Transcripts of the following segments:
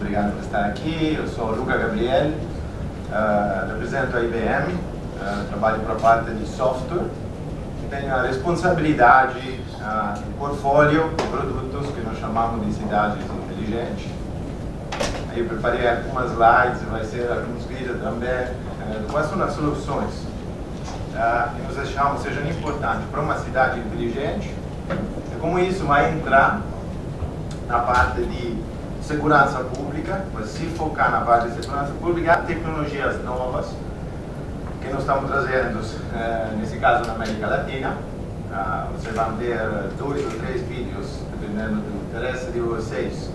obrigado por estar aqui. Eu sou Luca Gabriel, represento a IBM, trabalho para a parte de software. Tenho a responsabilidade do portfólio de produtos que nós chamamos de cidades inteligentes. Aí eu preparei algumas slides, vai ser alguns vídeos também, quais são as soluções que nós achamos sejam importantes para uma cidade inteligente e como isso vai entrar na parte de segurança pública, mas se focar na parte de segurança pública, há tecnologias novas que nós estamos trazendo, nesse caso na América Latina. Vocês vão ver 2 ou 3 vídeos, dependendo do interesse de vocês,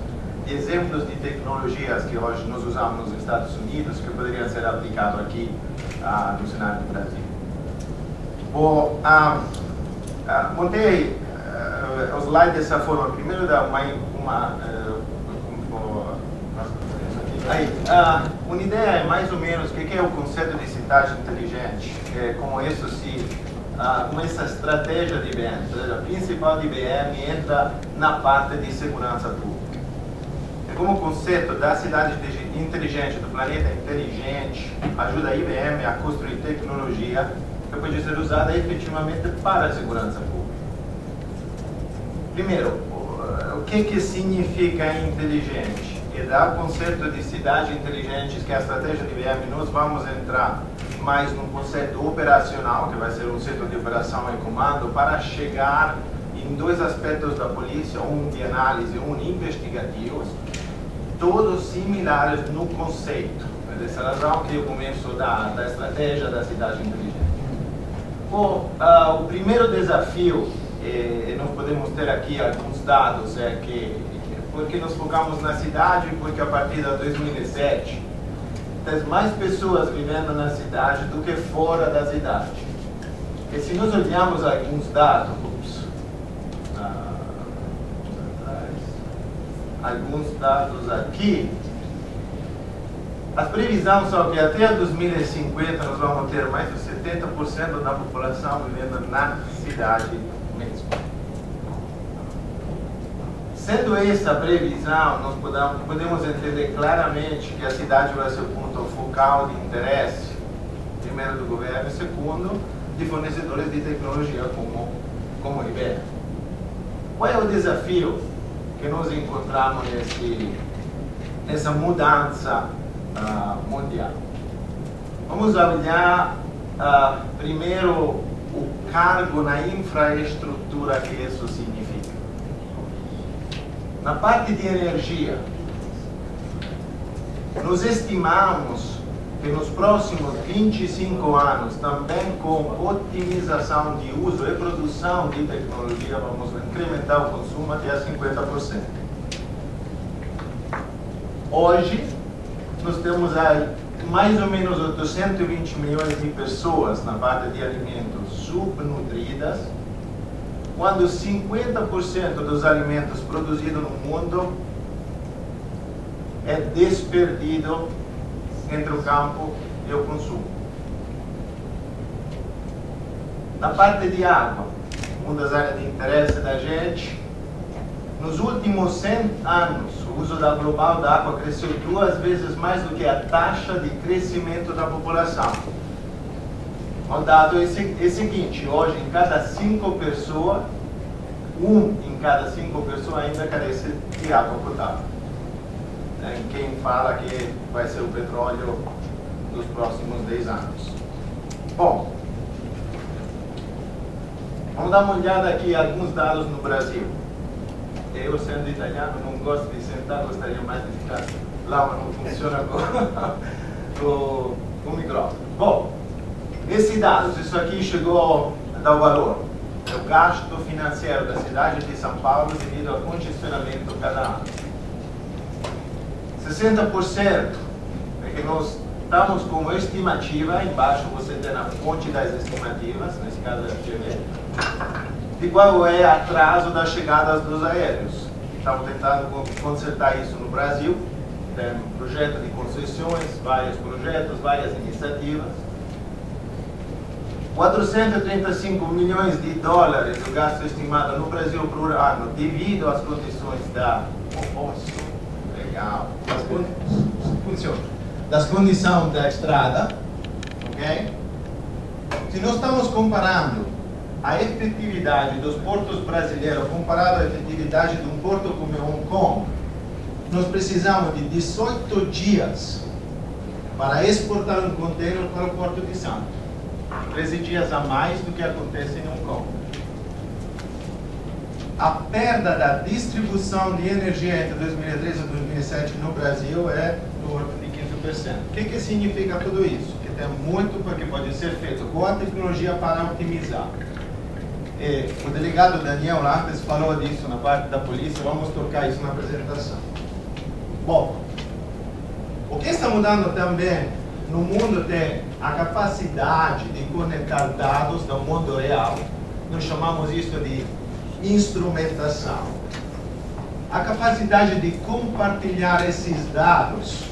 de exemplos de tecnologias que hoje nós usamos nos Estados Unidos que poderiam ser aplicados aqui no cenário do Brasil. Bom, montei o slide dessa forma. Primeiro dá uma ideia é mais ou menos o que é o conceito de cidade inteligente, como isso como essa estratégia de IBM, a principal de IBM entra na parte de segurança pública. Como o conceito da cidade inteligente, do planeta inteligente, ajuda a IBM a construir tecnologia que pode ser usada efetivamente para a segurança pública. Primeiro, o que significa inteligente? E dá o conceito de cidade inteligente, que é a estratégia de IBM, nós vamos entrar mais num conceito operacional, que vai ser um centro de operação e comando, para chegar em 2 aspectos da polícia, um de análise e um investigativo, todos similares no conceito. É dessa razão que eu começo da estratégia da cidade inteligente. Bom, o primeiro desafio, e nós podemos ter aqui alguns dados, é que porque nós focamos na cidade, porque a partir de 2007 tem mais pessoas vivendo na cidade do que fora da cidade. E se nós olharmos alguns dados, alguns dados aqui, as previsões são que até 2050 nós vamos ter mais de 70% da população vivendo na cidade mesmo. Sendo essa a previsão, nós podemos entender claramente que a cidade vai ser o ponto focal de interesse, primeiro do governo e segundo de fornecedores de tecnologia como o IBM. Qual é o desafio que nós encontramos nessa mudança mundial? Vamos olhar primeiro o cargo na infraestrutura que isso significa. Na parte de energia, nós estimamos que nos próximos 25 anos, também com otimização de uso e produção de tecnologia, vamos incrementar o consumo até 50%. Hoje, nós temos mais ou menos 820 milhões de pessoas na parte de alimentos subnutridas, quando 50% dos alimentos produzidos no mundo é desperdido entre o campo e o consumo. Na parte de água, uma das áreas de interesse da gente, nos últimos 100 anos, o uso global da água cresceu 2 vezes mais do que a taxa de crescimento da população. O dado é o seguinte: hoje, em cada 5 pessoas, 1 em cada 5 pessoas ainda carece de água potável. Quem fala que vai ser o petróleo nos próximos 10 anos. Bom, vamos dar uma olhada aqui em alguns dados no Brasil. Eu, sendo italiano, não gosto de sentar, gostaria mais de ficar lá, mas não funciona com o microfone. Bom, esses dados, isso aqui chegou a dar o valor. É o gasto financeiro da cidade de São Paulo devido ao congestionamento cada ano. 60% é que nós estamos com estimativa, embaixo você tem a fonte das estimativas, nesse caso é a FGV, de qual é o atraso das chegadas dos aéreos. Estamos tentando consertar isso no Brasil, tem projeto de concessões, vários projetos, várias iniciativas. 435 milhões de dólares o gasto estimado no Brasil por ano devido às condições da oposto. legal, funciona. Das condições da estrada, ok? Se nós estamos comparando a efetividade dos portos brasileiros comparado à efetividade de um porto como Hong Kong, nós precisamos de 18 dias para exportar um container para o Porto de Santos. 13 dias a mais do que acontece em Hong Kong. A perda da distribuição de energia entre 2013 e 2007 no Brasil é do ordem de 15%. O que significa tudo isso? Que tem muito que pode ser feito com a tecnologia para otimizar. O delegado Daniel Lantes falou disso na parte da polícia, vamos tocar isso na apresentação. Bom, o que está mudando também no mundo tem a capacidade de conectar dados do mundo real. Nós chamamos isso de instrumentação. A capacidade de compartilhar esses dados,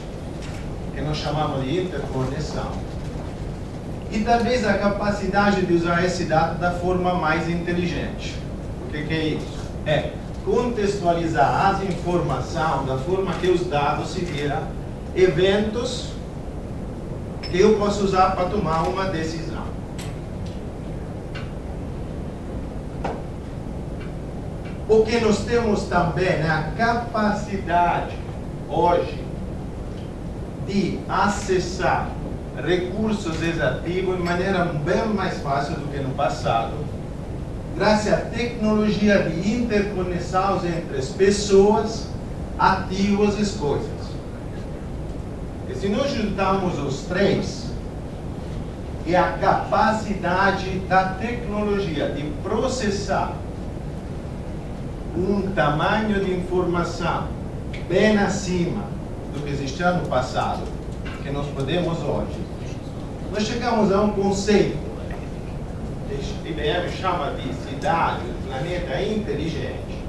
que nós chamamos de interconexão. E talvez a capacidade de usar esse dado da forma mais inteligente. O que é isso? É contextualizar as informações da forma que os dados se viram, eventos que eu posso usar para tomar uma decisão. O que nós temos também é a capacidade hoje de acessar recursos exativos de maneira bem mais fácil do que no passado, graças à tecnologia de interconexão entre as pessoas, ativos e coisas. E se nós juntamos os três, é a capacidade da tecnologia de processar um tamanho de informação bem acima do que existia no passado, que nós podemos hoje. Nós chegamos a um conceito que a IBM chama de cidade, planeta inteligente,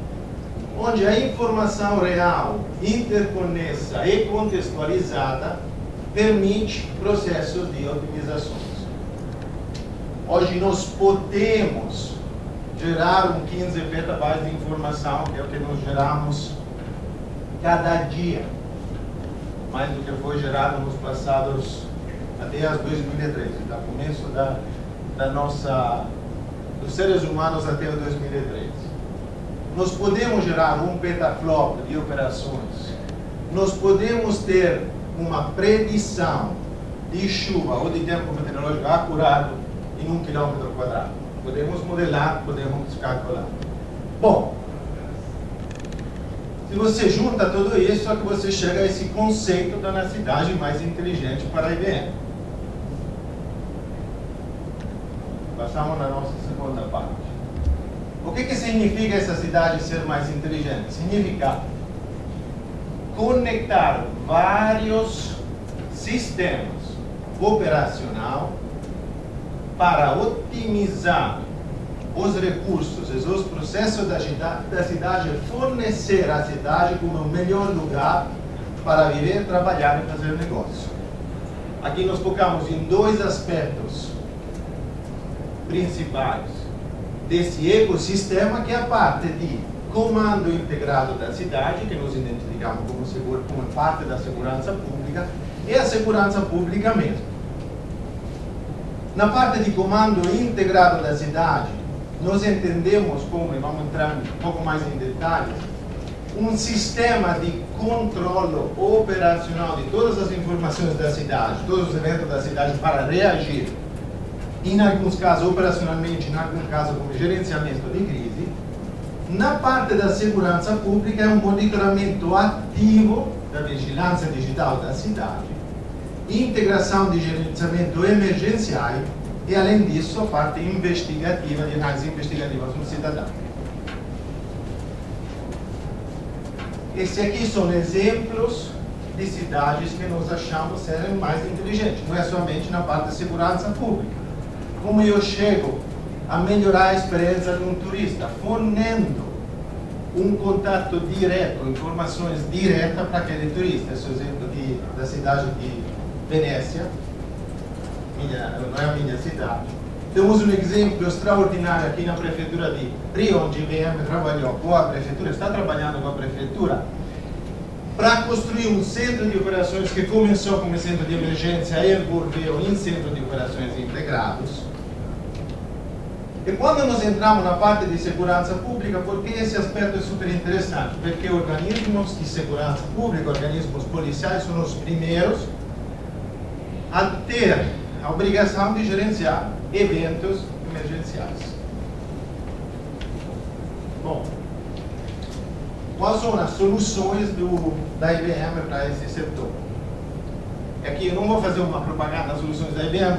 onde a informação real, interconexa e contextualizada permite processos de otimizações. Hoje nós podemos gerar 15 petabytes de informação, que é o que nós geramos cada dia, mais do que foi gerado nos passados até as 2013, do começo dos seres humanos até o 2013. Nós podemos gerar 1 petaflop de operações. Nós podemos ter uma predição de chuva ou de tempo meteorológico acurado em 1 km². Podemos modelar, podemos calcular. Bom, se você junta tudo isso, é que você chega a esse conceito da cidade mais inteligente para a IBM. Passamos na nossa segunda parte. O que significa essa cidade ser mais inteligente? Significa conectar vários sistemas operacionais para otimizar os recursos e os processos da cidade, fornecer a cidade como o melhor lugar para viver, trabalhar e fazer negócio. Aqui nós focamos em 2 aspectos principais desse ecossistema, que é a parte de comando integrado da cidade, que nós identificamos como parte da segurança pública, e a segurança pública mesmo. Na parte de comando integrado da cidade, nós entendemos como, e vamos entrar um pouco mais em detalhes, um sistema de controle operacional de todas as informações da cidade, todos os eventos da cidade, para reagir, em alguns casos operacionalmente, em alguns casos como gerenciamento de crise. Na parte da segurança pública, é um monitoramento ativo da vigilância digital da cidade, integração de gerenciamento emergencial e, além disso, a parte investigativa, de análise investigativa do cidadão. Esses aqui são exemplos de cidades que nós achamos serem mais inteligentes, não é somente na parte de segurança pública. Como eu chego a melhorar a experiência de um turista, fornendo um contato direto, informações diretas para aquele turista. Esse é o exemplo da cidade de Venécia, não é a minha cidade. Temos um exemplo extraordinário aqui na prefeitura de Rio, onde a IBM trabalhou com a prefeitura, está trabalhando com a prefeitura, para construir um centro de operações que começou como centro de emergência e evolveu em centro de operações integrados. E quando nós entramos na parte de segurança pública, porque esse aspecto é super interessante? Porque organismos de segurança pública, organismos policiais, são os primeiros a ter a obrigação de gerenciar eventos emergenciais. Bom, quais são as soluções da IBM para esse setor? Aqui eu não vou fazer uma propaganda das soluções da IBM,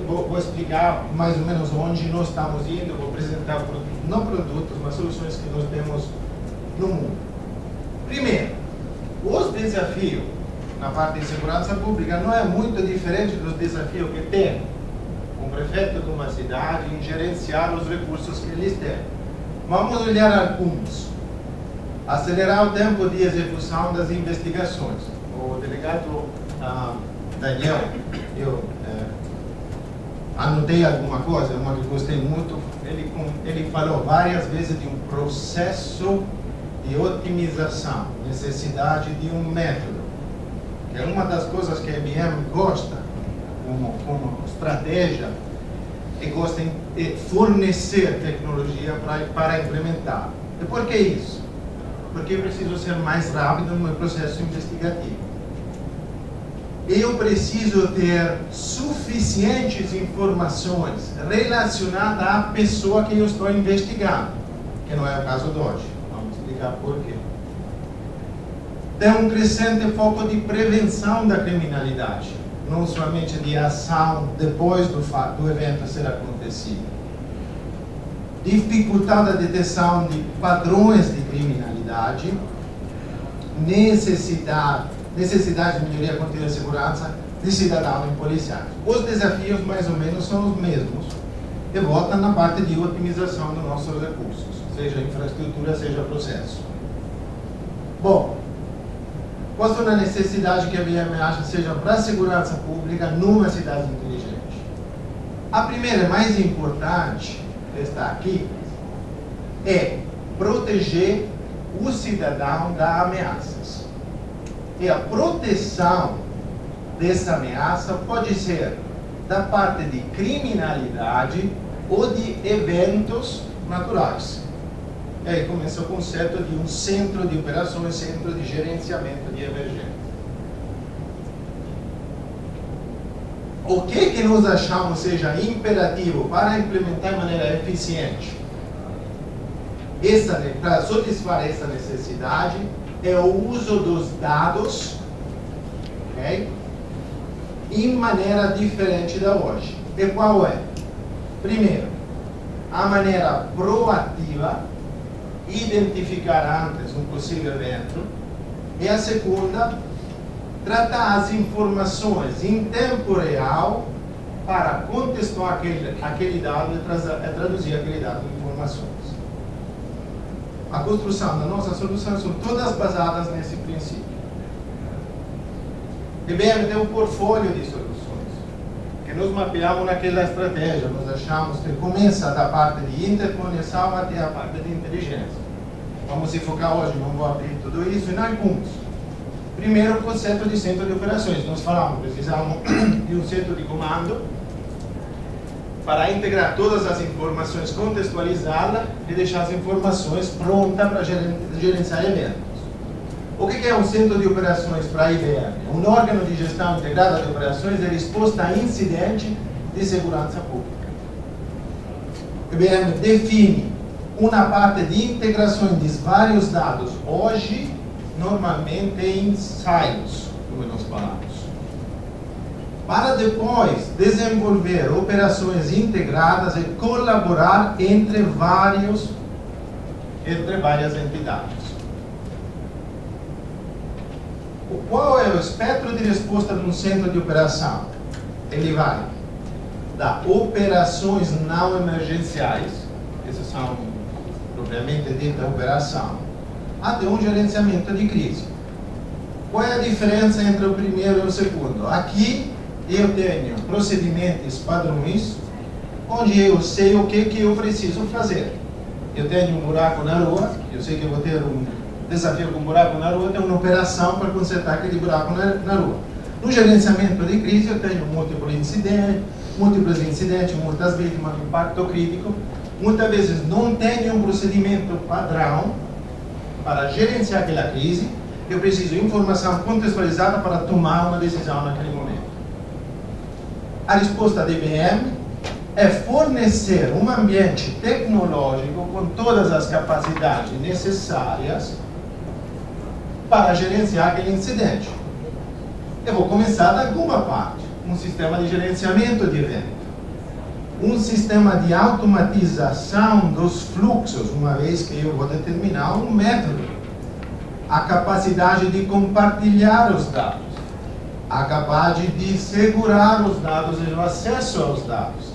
vou explicar mais ou menos onde nós estamos indo, vou apresentar não produtos, mas soluções que nós temos no mundo. Primeiro, os desafios na parte de segurança pública não é muito diferente dos desafios que tem um prefeito de uma cidade em gerenciar os recursos que eles têm. Vamos olhar alguns. Acelerar o tempo de execução das investigações. O delegado Daniel, eu anotei alguma coisa, uma que gostei muito. Ele falou várias vezes de um processo de otimização, necessidade de um método, que é uma das coisas que a IBM gosta como estratégia, e gosta de fornecer tecnologia para implementar. E por que isso? Porque eu preciso ser mais rápido no meu processo investigativo. Eu preciso ter suficientes informações relacionadas à pessoa que eu estou investigando, que não é o caso de hoje. Vamos explicar por quê. Tem um crescente foco de prevenção da criminalidade, não somente de ação depois do evento ser acontecido. Dificultar a detecção de padrões de criminalidade, necessidade de melhoria contínua de segurança de cidadãos e policiais. Os desafios, mais ou menos, são os mesmos e voltam na parte de otimização dos nossos recursos, seja infraestrutura, seja processo. Bom, qual é a necessidade que a IBM acha seja para a segurança pública numa cidade inteligente? A primeira, mais importante, que está aqui, é proteger o cidadão das ameaças. E a proteção dessa ameaça pode ser da parte de criminalidade ou de eventos naturais. E aí começa o conceito de um centro de operações, centro de gerenciamento de emergência. O que nós achamos seja imperativo para implementar de maneira eficiente para satisfazer essa necessidade é o uso dos dados, okay, em maneira diferente da hoje. E qual é? Primeiro, a maneira proativa, identificar antes um possível evento. E a segunda, tratar as informações em tempo real para contextuar aquele dado e traduzir aquele dado em informações. A construção da nossa solução são todas basadas nesse princípio. A IBM tem um portfólio de soluções que nós mapeamos naquela estratégia. Nós achamos que começa da parte de interconexão até a parte de inteligência. Vamos se focar hoje, não vou abrir tudo isso, em alguns. Primeiro, o conceito de centro de operações. Nós falamos, precisamos de um centro de comando para integrar todas as informações, contextualizá-las e deixar as informações prontas para gerenciar eventos. O que é um centro de operações para a IBM? Um órgão de gestão integrada de operações é resposta a incidente de segurança pública. A IBM define uma parte de integração de vários dados, hoje, normalmente em silos, como nós falamos, para depois desenvolver operações integradas e colaborar entre várias entidades. Qual é o espectro de resposta de um centro de operação? Ele vai da operações não emergenciais, essas são propriamente dita operação, até um gerenciamento de crise. Qual é a diferença entre o primeiro e o segundo? Aqui eu tenho procedimentos padrões, onde eu sei o que eu preciso fazer. Eu tenho um buraco na rua, eu sei que eu vou ter desafio com buraco na rua, tem uma operação para consertar aquele buraco na rua. No gerenciamento de crise, eu tenho múltiplos incidentes, muitas vítimas, impacto crítico. Muitas vezes não tenho um procedimento padrão para gerenciar aquela crise. Eu preciso de informação contextualizada para tomar uma decisão naquele momento. A resposta da IBM é fornecer um ambiente tecnológico com todas as capacidades necessárias para gerenciar aquele incidente. Eu vou começar da alguma parte. Um sistema de gerenciamento de evento. Um sistema de automatização dos fluxos, uma vez que eu vou determinar um método. A capacidade de compartilhar os dados. A capacidade de segurar os dados e o acesso aos dados.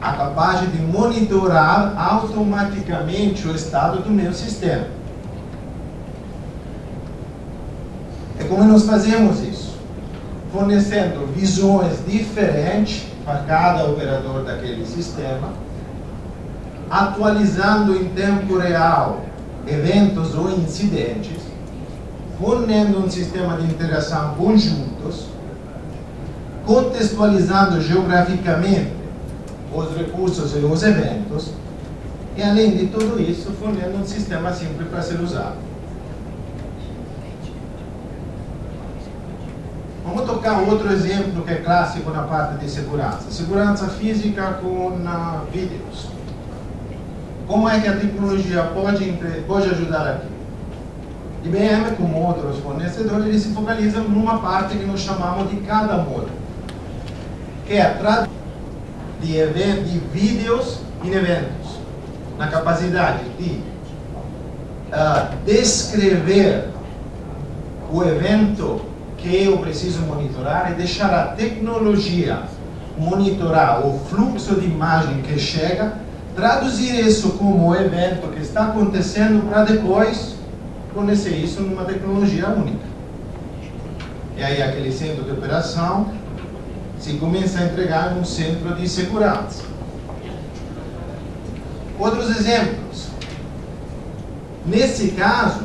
A capacidade de monitorar automaticamente o estado do meu sistema. É como nós fazemos isso? Fornecendo visões diferentes para cada operador daquele sistema, atualizando em tempo real eventos ou incidentes, fornecendo um sistema de interação conjuntos, contextualizando geograficamente os recursos e os eventos, e além de tudo isso, fornecendo um sistema simples para ser usado. Vamos tocar outro exemplo que é clássico na parte de segurança. Segurança física com vídeos. Como é que a tecnologia pode ajudar aqui? IBM, como outros fornecedores, eles se focalizam numa parte que nós chamamos de cada módulo, que é a tradução de vídeos em eventos, na capacidade de descrever o evento que eu preciso monitorar e deixar a tecnologia monitorar o fluxo de imagem que chega, traduzir isso como evento que está acontecendo para depois fornecer isso numa tecnologia única. E aí aquele centro de operação se começa a entregar um centro de segurança. Outros exemplos. Nesse caso,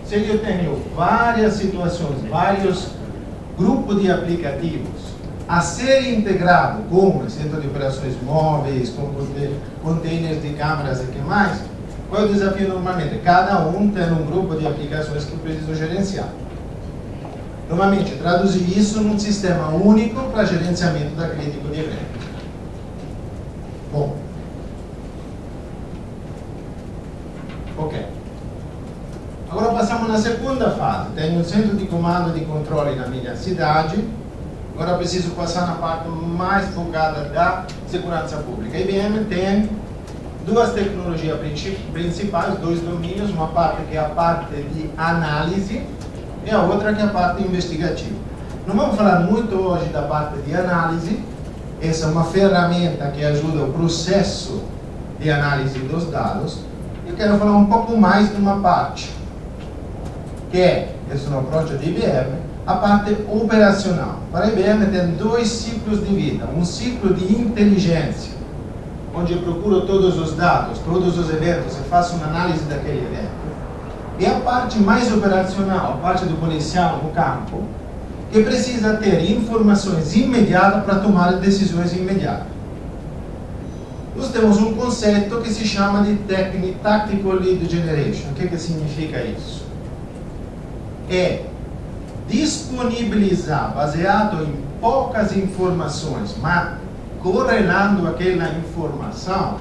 se eu tenho várias situações, vários grupos de aplicativos a serem integrados com o centro de operações móveis, com containers de câmeras e que mais, qual é o desafio normalmente? Cada um tem um grupo de aplicações que eu preciso gerenciar. Normalmente, traduzir isso num sistema único para gerenciamento da crítica de evento. Bom. Ok. Agora passamos na segunda fase. Tenho um centro de comando e de controle na minha cidade. Agora preciso passar na parte mais focada da segurança pública. A IBM tem duas tecnologias principais, dois domínios. Uma parte que é a parte de análise e a outra que é a parte investigativa. Não vamos falar muito hoje da parte de análise. Essa é uma ferramenta que ajuda o processo de análise dos dados. Eu quero falar um pouco mais de uma parte, que é, esse é o approach de IBM, a parte operacional. Para a IBM tem dois ciclos de vida. Um ciclo de inteligência, onde eu procuro todos os dados, todos os eventos e faço uma análise daquele evento. E a parte mais operacional, a parte do policial no campo, que precisa ter informações imediatas para tomar decisões imediatas. Nós temos um conceito que se chama de Tactical Lead Generation. O que significa isso? É disponibilizar, baseado em poucas informações, mas correlando aquela informação,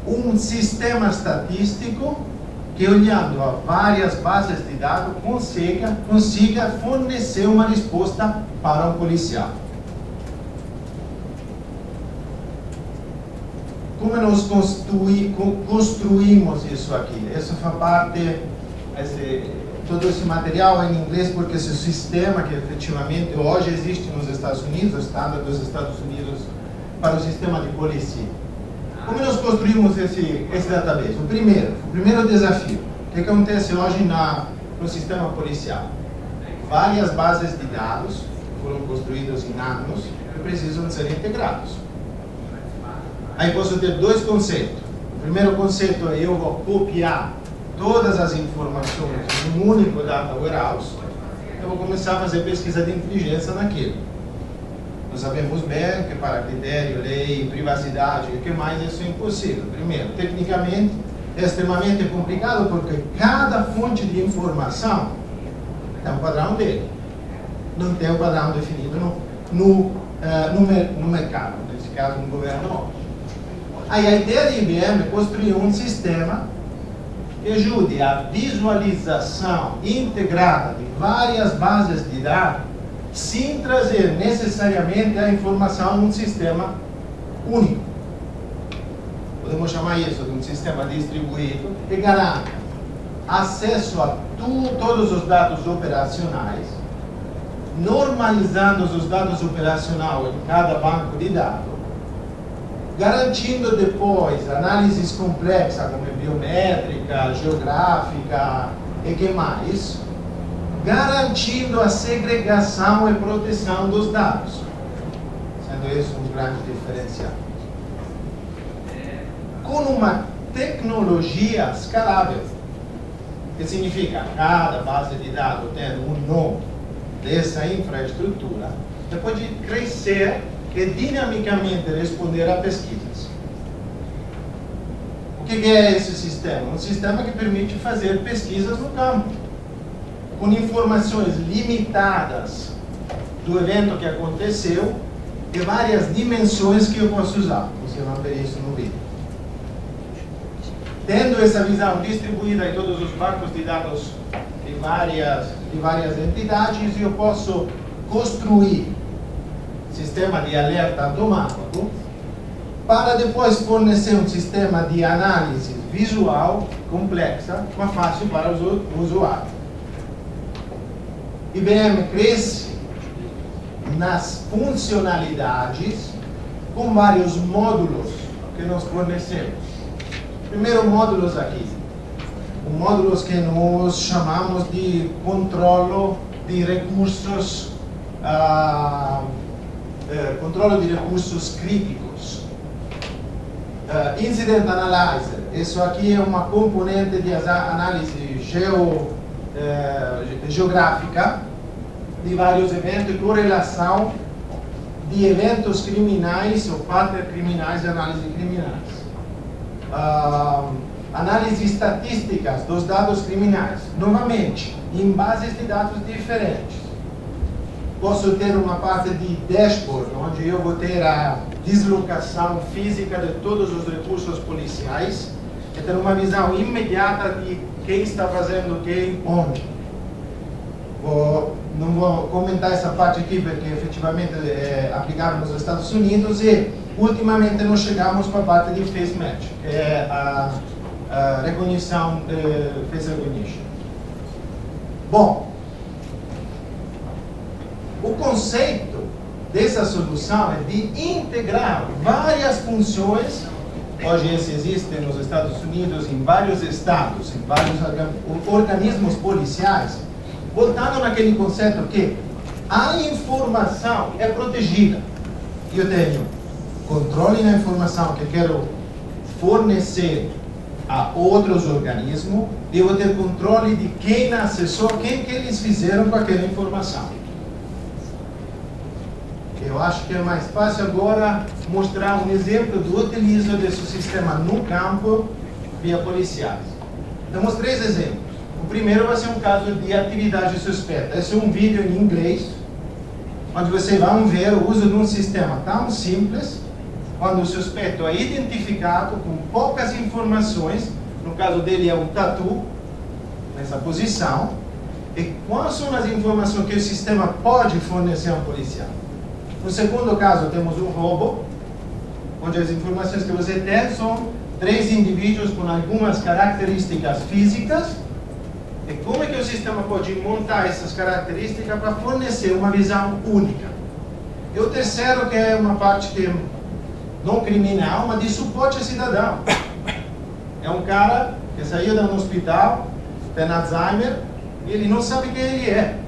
um sistema estatístico que, olhando a várias bases de dados, consiga fornecer uma resposta para um policial. Como nós construímos isso aqui? Essa foi parte, todo esse material é em inglês, porque esse sistema que efetivamente hoje existe nos Estados Unidos, o estándar dos Estados Unidos para o sistema de polícia. Como nós construímos esse database? O primeiro desafio, o que acontece hoje no sistema policial? Várias bases de dados foram construídas em anos que precisam ser integrados. Aí posso ter dois conceitos. O primeiro conceito é eu vou copiar todas as informações em um único data warehouse, eu vou começar a fazer pesquisa de inteligência naquilo. Nós sabemos bem que para critério, lei, privacidade e o que mais, isso é impossível. Primeiro, tecnicamente, é extremamente complicado porque cada fonte de informação tem um padrão dele. Não tem um padrão definido no mercado, nesse caso no governo. Aí a ideia de IBM é construir um sistema que ajude a visualização integrada de várias bases de dados sem trazer necessariamente a informação num sistema único. Podemos chamar isso de um sistema distribuído que garanta acesso a todos os dados operacionais, normalizando os dados operacionais em cada banco de dados, garantindo depois análises complexas como biométrica, geográfica e que mais, garantindo a segregação e proteção dos dados, sendo isso um grande diferencial. Com uma tecnologia escalável, que significa cada base de dados tendo um nome dessa infraestrutura, você pode crescer e dinamicamente responder a pesquisas. O que é esse sistema? Um sistema que permite fazer pesquisas no campo, com informações limitadas do evento que aconteceu e várias dimensões que eu posso usar. Você vai ver isso no vídeo. Tendo essa visão distribuída em todos os bancos de dados de várias entidades, eu posso construir sistema de alerta automático para depois fornecer um sistema de análise visual complexa, mas fácil para o usuário. IBM cresce nas funcionalidades com vários módulos que nós fornecemos. Primeiro, módulos aqui. Módulos que nós chamamos de controle de recursos, críticos. Incident Analyzer. Isso aqui é uma componente de análise geográfica de vários eventos e correlação de eventos criminais ou patterns criminais e análise criminais. Análise estatísticas dos dados criminais, novamente, em bases de dados diferentes. Posso ter uma parte de dashboard, onde eu vou ter a deslocação física de todos os recursos policiais e ter uma visão imediata de quem está fazendo o que, onde. Não vou comentar essa parte aqui, porque efetivamente é aplicável nos Estados Unidos e, ultimamente, nós chegamos para a parte de face match, que é a recognição, face recognition. Bom, o conceito dessa solução é de integrar várias funções. Hoje esse existe nos Estados Unidos, em vários estados, em vários organismos policiais, voltando naquele conceito que a informação é protegida. Eu tenho controle na informação que quero fornecer a outros organismos, e eu vou ter controle de quem acessou, quem que eles fizeram com aquela informação. Eu acho que é mais fácil agora mostrar um exemplo do utilizo desse sistema no campo via policiais. Temos 3 exemplos. O primeiro vai ser um caso de atividade suspeita. Esse é um vídeo em inglês, onde vocês vão ver o uso de um sistema tão simples, quando o suspeito é identificado com poucas informações, no caso dele é um tatu, nessa posição, e quais são as informações que o sistema pode fornecer ao policial. No segundo caso, temos um roubo, onde as informações que você tem são 3 indivíduos com algumas características físicas, e como é que o sistema pode montar essas características para fornecer uma visão única. E o terceiro, que é uma parte que não criminal, mas de suporte cidadão. É um cara que saiu de um hospital, tem Alzheimer, e ele não sabe quem ele é.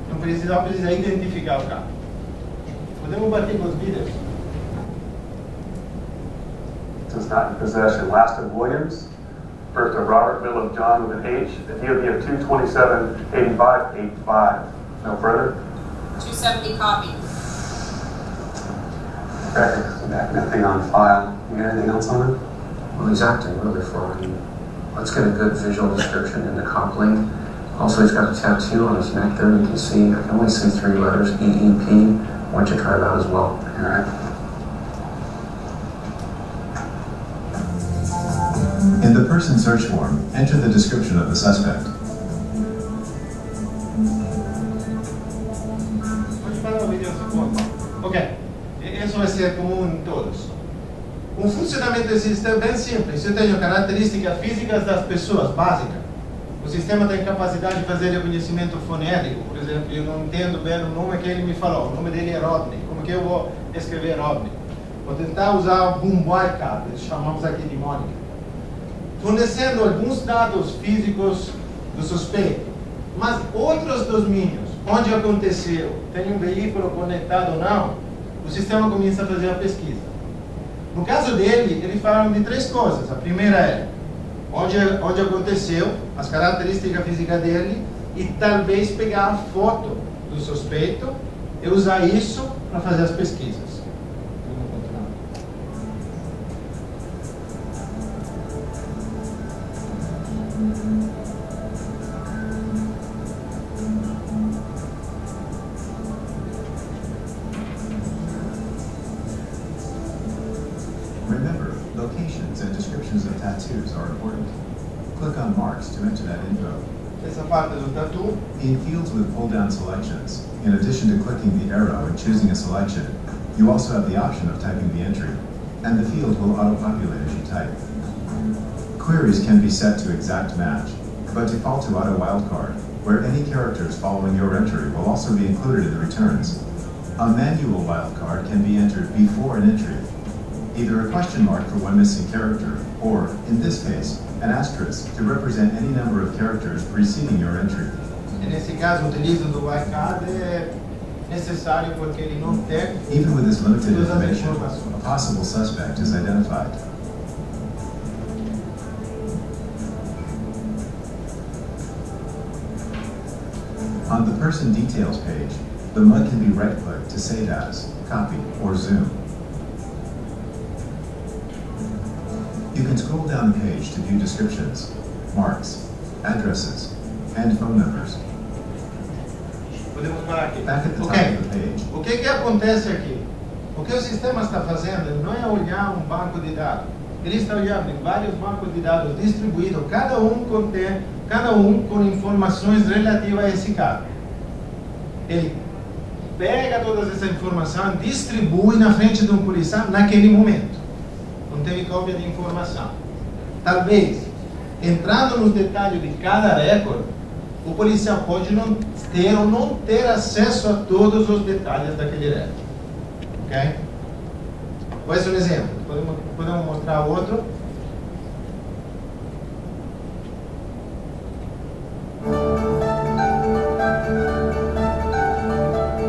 Não precisa identificar o cara. Podemos bater com os vídeos? This is not in possession. Laston Williams, First of Robert, middle of John with an H, the DOB of 227-85-85. No further? 270 copy. Okay. Nothing on file. You got anything else on it? Well, he's acting really fine. Let's get a good visual description in the comp link. Also, he's got a tattoo on his neck there. You can see, I can only see 3 letters, EEP. Why don't you try that as well? All right. In the person search form, enter the description of the suspect. Pode parar o vídeo um segundo. Ok, isso vai ser comum em todos. O funcionamento do sistema é bem simples. Eu tenho características físicas das pessoas, básicas. O sistema tem capacidade de fazer reconhecimento fonético. Por exemplo, eu não entendo bem o nome que ele me falou. O nome dele é Rodney. Como que eu vou escrever Rodney? Vou tentar usar um wildcard, chamamos aqui de Mônica. Fornecendo alguns dados físicos do suspeito. Mas outros domínios, onde aconteceu, tem um veículo conectado ou não, o sistema começa a fazer a pesquisa. No caso dele, ele fala de 3 coisas. A primeira é onde aconteceu, as características físicas dele e talvez pegar a foto do suspeito e usar isso para fazer as pesquisas. Remember, locations and descriptions of tattoos are important. Click on marks to enter that info. Essa parte do tatu. In fields with pull-down selections, in addition to clicking the arrow and choosing a selection, you also have the option of typing the entry, and the field will auto-populate as you type. Queries can be set to exact match, but default to auto wildcard, where any characters following your entry will also be included in the returns. A manual wildcard can be entered before an entry, either a question mark for one missing character, or, in this case, an asterisk to represent any number of characters preceding your entry. E nesse caso, o utilizo do wildcard é necessário porque ele não tem Even with this limited todas as information, informações. a possible suspect is identified. On the person details page, the MUD can be right-clicked to save as, copy, or zoom. You can scroll down the page to view descriptions, marks, addresses, and phone numbers. Podemos parar aqui. Back at the top Ok. of the page, O que acontece aqui? O que o sistema está fazendo não é olhar um banco de dados. Ele está olhando em vários bancos de dados distribuídos, cada um com informações relativas a esse caso. Ele pega toda essa informação e distribui na frente de um policial naquele momento. Não teve cópia de informação. Talvez, entrando nos detalhes de cada recorde, o policial pode não ter ou não ter acesso a todos os detalhes daquele recorde. Ok? Esse é um exemplo. Podemos mostrar outro.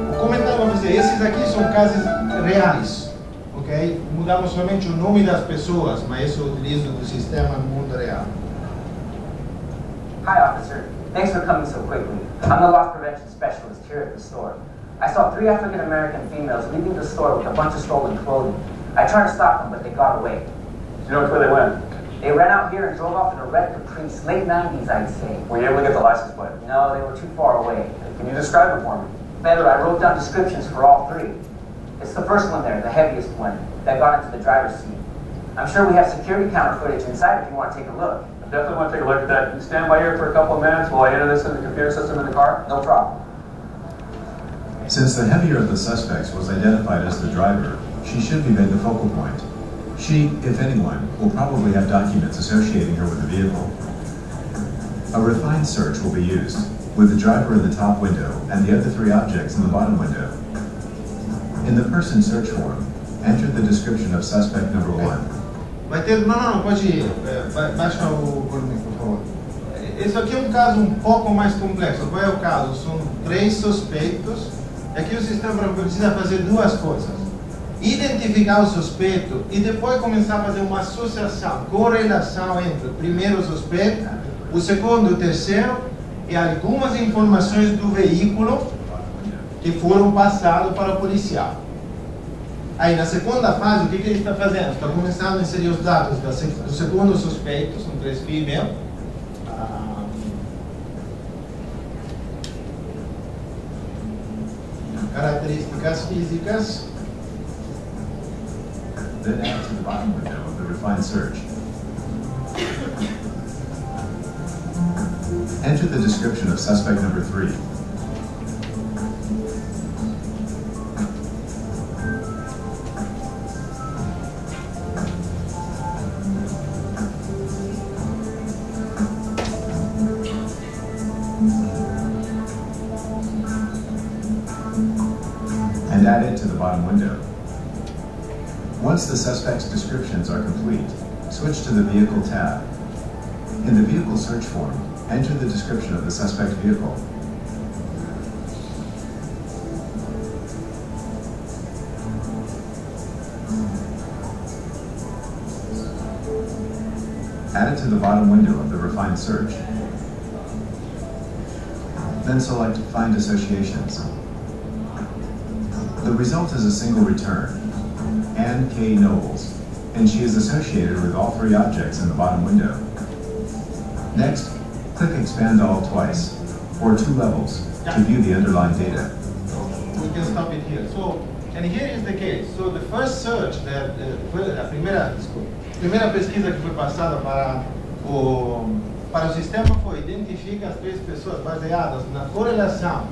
Vou comentar para você. Esses aqui são casos reais. Ok? Mudamos somente o nome das pessoas, mas isso eu utilizo do sistema no mundo real. Hi, officer. Thanks for coming so quickly. I'm the loss prevention specialist here at the store. I saw 3 African-American females leaving the store with a bunch of stolen clothing. I tried to stop them, but they got away. Do you know which way they went? They ran out here and drove off in a red Caprice, late 90s, I'd say. Were you able to get the license plate? No, they were too far away. Can you describe them for me? Better, I wrote down descriptions for all 3. It's the first one there, the heaviest one, that got into the driver's seat. I'm sure we have security camera footage inside if you want to take a look. I definitely want to take a look at that. Can you stand by here for a couple of minutes while I enter this in the computer system in the car? No problem. since the heavier of the suspects was identified as the driver, she should be made the focal point. She, if anyone, will probably have documents associating her with the vehicle. A refined search will be used, with the driver in the top window and the other 3 objects in the bottom window. In the person search form, enter the description of suspect number 1. Vai ter... Não, pode ir. Baixa o volume, por favor. Esse aqui é um caso um pouco mais complexo. Qual é o caso? São 3 suspeitos. E aqui o sistema precisa fazer 2 coisas. identificar o suspeito e depois começar a fazer uma associação, correlação entre o primeiro suspeito, o segundo, o terceiro e algumas informações do veículo que foram passadas para o policial. Aí na segunda fase, o que ele está fazendo? Está começando a inserir os dados do segundo suspeito, são 3 female. Características físicas. Then add to the bottom window of the refined search. Enter the description of suspect number 3. And add it to the bottom window. Once the suspect's descriptions are complete, switch to the Vehicle tab. In the Vehicle search form, enter the description of the suspect vehicle. Add it to the bottom window of the refined search. Then select Find Associations. The result is a single return, Ann K. Knowles, and she is associated with all 3 objects in the bottom window. Next, click Expand All twice, or 2 levels, to view the underlying data. We can stop it here. So, and here is the case. So the first search, a primeira pesquisa que foi passada para o sistema foi identifica as 3 pessoas baseadas na correlação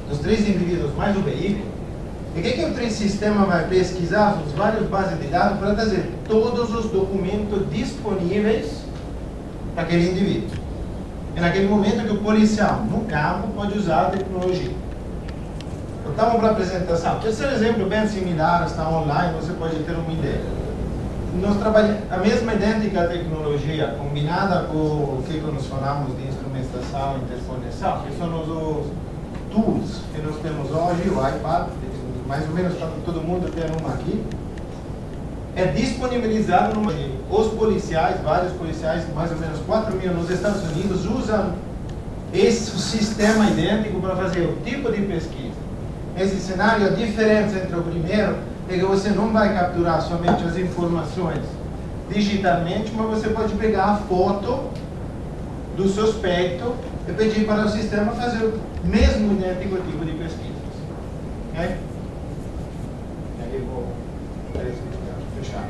dos 3 indivíduos mais o veículo. E o que o sistema vai pesquisar? Os vários bases de dados para trazer todos os documentos disponíveis para aquele indivíduo. É naquele momento que o policial, no campo, pode usar a tecnologia. Então, para a apresentação, terceiro exemplo bem similar, está online, você pode ter uma ideia. Nós trabalhamos a mesma idêntica tecnologia combinada com o que nós falamos de instrumentação e interconexão, que são os tools que nós temos hoje, o iPad, mais ou menos todo mundo tem uma aqui, é disponibilizado os policiais, vários policiais, mais ou menos 4 mil nos Estados Unidos, usam esse sistema idêntico para fazer o tipo de pesquisa. Esse cenário, a diferença entre o primeiro é que você não vai capturar somente as informações digitalmente, mas você pode pegar a foto do suspeito e pedir para o sistema fazer o mesmo idêntico tipo de pesquisa. Ok? E aí eu vou fechar.